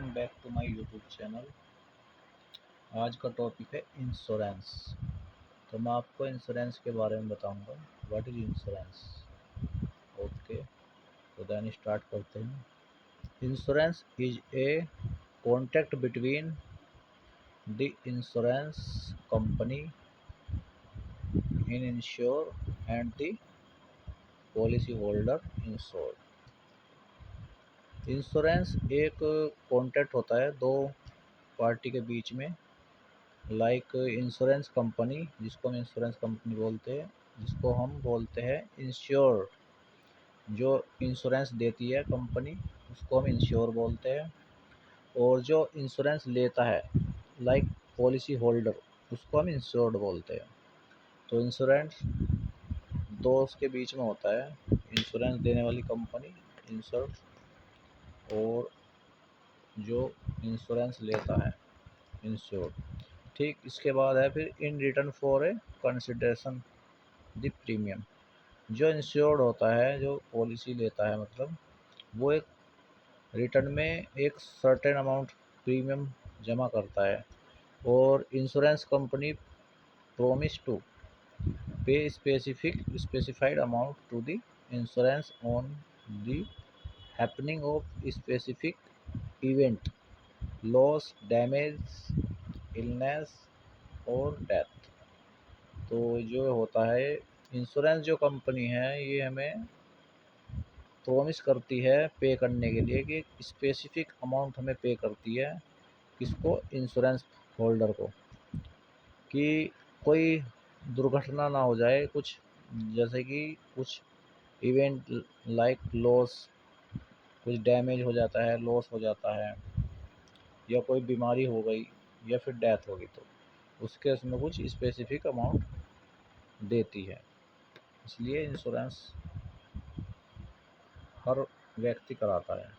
Welcome back to my YouTube channel. आज का topic है इंश्योरेंस। तो मैं आपको इंश्योरेंस के बारे में बताऊंगा। What is insurance. ओके, तो देन स्टार्ट करते हैं। Insurance is a contract between the insurance company in ensure and the policy holder insured. Insurance एक कॉन्ट्रैक्ट होता है दो पार्टी के बीच में। लाइक इंश्योरेंस कंपनी, जिसको हम इंश्योरेंस कंपनी बोलते हैं, जिसको हम बोलते हैं इंश्योर, जो इंश्योरेंस देती है कंपनी, उसको हम इंश्योर बोलते हैं। और जो इंश्योरेंस लेता है लाइक पॉलिसी होल्डर, उसको हम इंश्योर्ड बोलते हैं। तो इंश्योरेंस दो उसके बीच में होता है, इंश्योरेंस देने वाली कंपनी इंश्योर्ड, और जो इंश्योरेंस लेता है इंश्योर्ड। ठीक, इसके बाद है फिर in return for a consideration the premium. जो इंश्योर्ड होता है, जो पॉलिसी लेता है, मतलब वो एक रिटर्न में एक सर्टेन अमाउंट प्रीमियम जमा करता है, और insurance company promise to pay specified amount to the insurance on the happening of specific event, loss, damage, illness और डेथ। तो जो होता है, इंश्योरेंस जो कंपनी है ये हमें प्रॉमिस करती है पे करने के लिए कि स्पेसिफिक अमाउंट हमें पे करती है, किसको, इंश्योरेंस होल्डर को, कि कोई दुर्घटना ना हो जाए, कुछ जैसे कि कुछ इवेंट लाइक लॉस, कुछ डैमेज हो जाता है, लॉस हो जाता है, या कोई बीमारी हो गई, या फिर डेथ हो गई, तो उसके उसमें कुछ स्पेसिफिक अमाउंट देती है। इसलिए इंश्योरेंस हर व्यक्ति कराता है।